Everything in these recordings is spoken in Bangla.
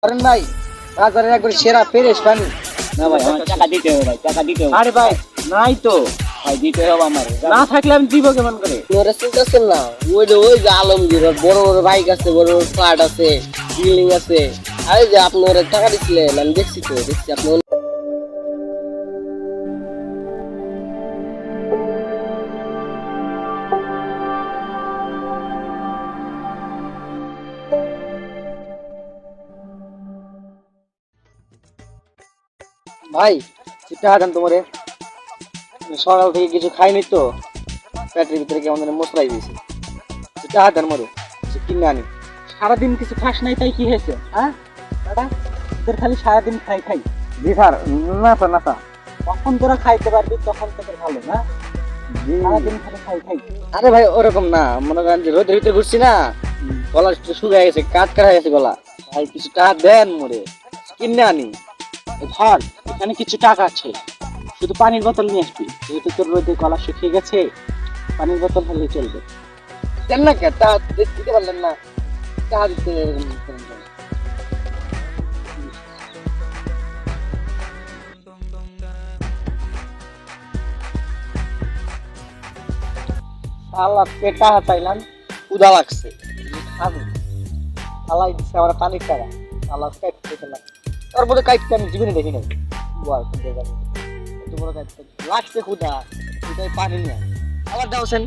কারণ ভাই বাজারের একবার সেরা ফ্রেশ পানি। না ভাই আমার টাকা দিতে হবে ভাই, টাকা দিতে হবে। আরে ভাই নাই তো ভাই দিতে হবে আমার। না থাকলে আমি দিব কেমন করে? ওরা চিন্তাছেন না, ওই যে আলমগীর ওর বড় বড় বাইক আছে, বড় বড় ফ্ল্যাট আছে, বিল্ডিং আছে। আরে যে আপনি ওরা টাকা দিচ্ছিলেন, আমি দেখছি আপনি ভাই চিন্তা হাজান তোমারে সকাল থেকে কিছু খাইনি তো, পেটের ভিতরে কেমন যেন মশলাই দিয়েছে। চিন্তা হাজান মরে কিনে আনি। সারাদিন কিছু খাস নাই তাই কি হয়েছে? হ্যাঁ দাদা তোদের খালি সারাদিন খাই খাই। জি স্যার, নাসা নাসা কখন তোরা খাইতে পারবি তখন তোদের ভালো না, সারাদিন খালি খাই খাই। আরে ভাই ওরকম না, মনে করেন যে রোদের ভিতরে ঘুরছি না, গলা একটু শুকিয়ে গেছে, কাঠ হয়ে গেছে গলা। ভাই কিছু টাকা দেন মরে কিনে আনি। ধর এখানে কিছু টাকা আছে, শুধু পানির বোতল নিয়ে আসবি, যেহেতু তোর রোদে গলা শুকিয়ে গেছে পানির বোতল হলেই চলবে। দেন না কে তা দিতে পারলেন না, টাকা দিতে আল্লাহ পেটা হাতাইলাম, ক্ষুধা লাগছে খাবো। আল্লাহ দিচ্ছে আমার পানির টাকা, আল্লাহ কাটতে ফেলাম। তারপরে কাটতে আমি জীবনে দেখি নাই। লাগছে ক্ষুধা, ক্ষুধায় পানি নিয়ে আবার দেওছেন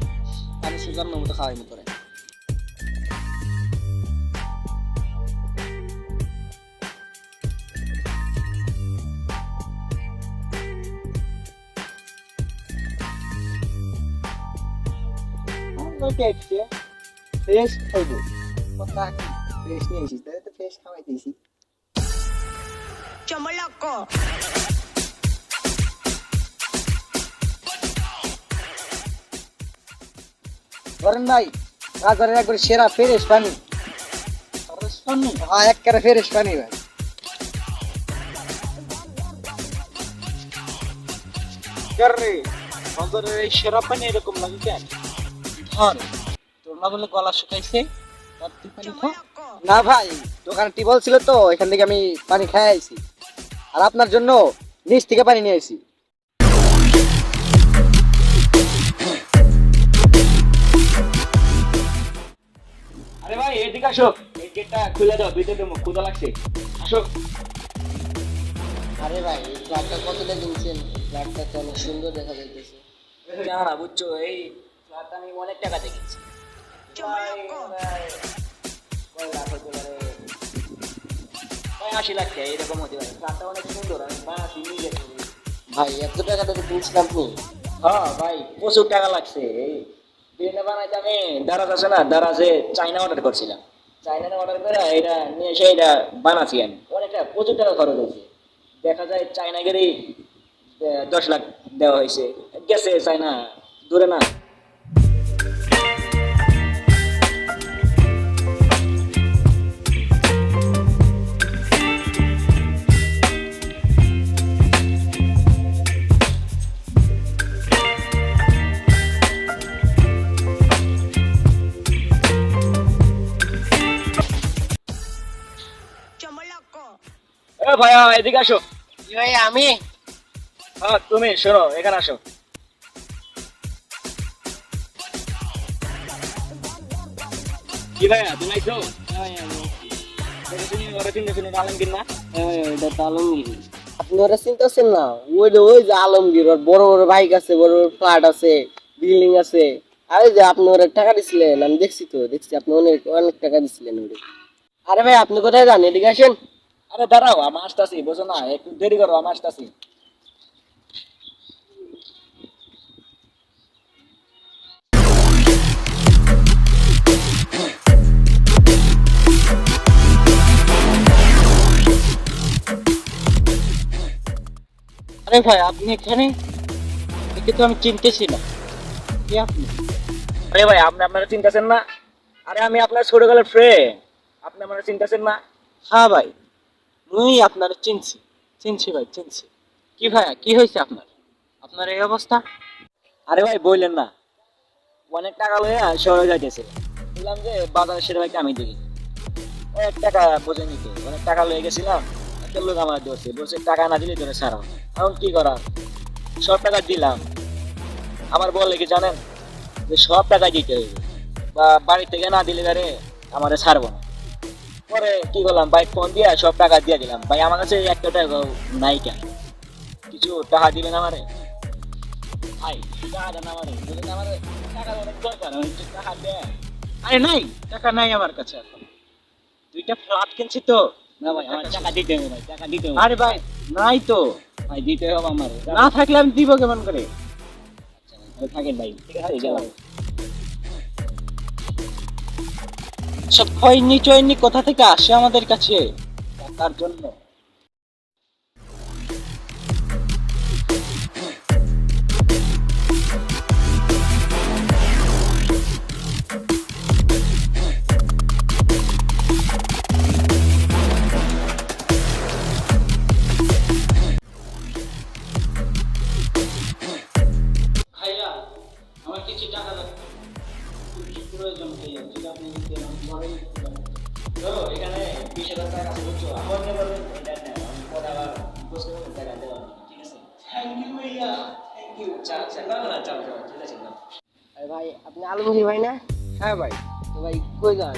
পানি সে জন্ম মতো খাওয়াইনি করে। ফ্রেশ খাইবো, কথা কি ফ্রেশ নিয়ে এসিস, তাহলে তো ফ্রেশ খাওয়াই দিয়েছি। Chombo loco. ধরেন ভাই বাজারের একবার সেরা ফ্রেশ পানি। হ্যাঁ একেবারে ফ্রেশ পানি ভাই। রে বাজারের এই সেরা পানি এরকম লাগে কেন? ধর তোর না বলে গলা শুকাইছে, তার তুই পানি খা। না ভাই দোকানে টিবল ছিল তো, এখান থেকে আমি পানি খাই আইছি, আর আপনার জন্য নিচ থেকে পানি নিয়ে আইছি। আরে ভাই এদিকে আসো, এই গেটটা খুলে দাও, ভিতরে দেবো, ক্ষুধা লাগছে, আসো। আরে ভাই এই ফ্ল্যাটটা কতটা কিনছেন? ফ্ল্যাটটা তো অনেক সুন্দর দেখা যাইতেছে। না না বুঝছো, এই ফ্ল্যাটটা আমি অনেক টাকা দিয়ে কিনছি। কয় লাখ হতে পারে, 80 লাখ টাকা এরকম হতে পারে। ফ্ল্যাটটা অনেক সুন্দর, আমি বানাচ্ছি নিজে। ভাই এত টাকা দিয়ে কিনছিলাম আপনি? হ্যাঁ ভাই প্রচুর টাকা লাগছে। এই বিরিয়ানি বানাইতে আমি দারাজ আছে না, দারাজে চাইনা অর্ডার করছিলাম। চাইনা অর্ডার করে এটা নিয়ে এসে এটা বানাচ্ছি আমি। অনেকটা প্রচুর টাকা খরচ হয়েছে। দেখা যায় চাইনা গেলেই 10 লাখ দেওয়া হয়েছে, গেছে চাইনা দূরে না। Chombo loco. এ ভাইয়া এদিকে আসো। কি ভাই আমি? হ্যাঁ তুমি শোনো, এখানে আসো। কি ভাইয়া তুমি আইছো? তুমি ওরা চিন্তা শুনে আলমগীর না? এটা তো আলমগীর। আপনি ওরা চিন্তাছেন না, ওই যে আলমগীর ওর বড় বড় বাইক আছে, বড় বড় ফ্ল্যাট আছে, বিল্ডিং আছে। আরে যে আপনি ওরা টাকা দিছিলেন, আমি দেখছি আপনি অনেক অনেক টাকা দিছিলেন ওরে। আরে ভাই আপনি কোথায় যান? এদিকে আসেন। আরে দাঁড়াও, আমি আসতেছি, বোঝো না, একটু দেরি করো, আমি আসতেছি। আরে ভাই আপনি এখানে, একে তো আমি চিনতেছি না, কে আপনি? আরে ভাই আপনি আপনারা চিন্তাছেন না? আরে আমি আপনার ছোটবেলার ফ্রেন্ড, আপনি আপনারা চিন্তাছেন না? হ্যাঁ ভাই মুই আপনার চিনছি ভাই চিনছি। কি ভাইয়া কি হয়েছে আপনার, আপনার এই অবস্থা? আরে ভাই বললেন না, অনেক টাকা লয়ে শহরে যাইতেছে, বললাম যে বাজারে সেটা ভাইকে আমি দিই। অনেক টাকা বোঝে নিত, অনেক টাকা লয়ে গেছিলাম। একটা লোক আমার ধরছে, বলছে টাকা না দিলে ধরে ছাড়াও। এখন কি করার, সব টাকা দিলাম। আমার বলে কি জানেন, যে সব টাকা দিতে হইবে, বা বাড়ি থেকে না দিলে ধরে আমারে ছাড়বো না। পরে কি করলাম, ভাই ফোন দিয়ে সব টাকা দিয়ে দিলাম। ভাই আমার কাছে একটা টাকা নাই, কেন কিছু টাকা দিবেন আমারে? ভাই টাকা দেন আমারে, যদি আমারে টাকা অনেক দরকার, আমি একটু টাকা দেন। আরে নাই, টাকা নাই আমার কাছে এখন। দুইটা ফ্ল্যাট কিনছি তো। না ভাই, আমার টাকা দিতে হবে, ভাই টাকা দিতে হবে। আরে ভাই নাই তো, ভাই দিতে হবে আমার। না থাকলে আমি দিব কেমন করে? থাকেন ভাই, ঠিক আছে গেলাম। সব খয়নি চয়নি কোথা থেকে আসে আমাদের কাছে টাকার জন্য? ভাইয়া, আমার কিছু টাকা লাগবে, খুব প্রয়োজন ভাইয়া, যদি আপনি দিতে পরেই তো এখানে 20,000 টাকা আছে বুঝছো, আমার বলবেন এটা নেন, আমি পরে আবার বুঝতে পারবেন টাকা দেওয়া, ঠিক আছে? থ্যাংক ইউ ভাইয়া, থ্যাংক ইউ। চাল চাল না, চাল চাল, ঠিক আছে না। আরে ভাই আপনি আলমগীর ভাই না? হ্যাঁ ভাই, তো ভাই কই যান?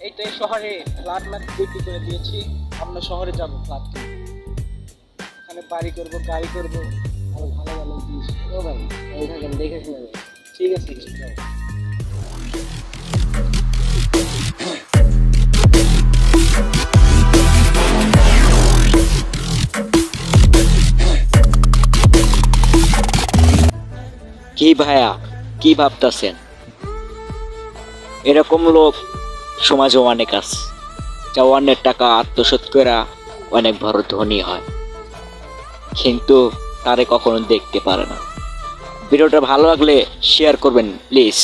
এই তো এই শহরে ফ্ল্যাট বিক্রি করে দিয়েছি, আমরা শহরে যাব ফ্ল্যাট কিনতে। ওখানে বাড়ি করব, গাড়ি করব, আরো ভালো ভালো জিনিস। ও ভাই ভালো থাকেন, দেখে শুনে যান। ঠিক আছে, যাও। কি ভাইয়া, কি ভাবতাছেন? এরকম লোক সমাজে অনেক আছে, যা অন্যের টাকা আত্মসাৎ করে অনেক বড় ধনী হয়, কিন্তু তারে কখনো দেখতে পারে না। ভিডিওটা ভালো লাগলে শেয়ার করবেন প্লিজ।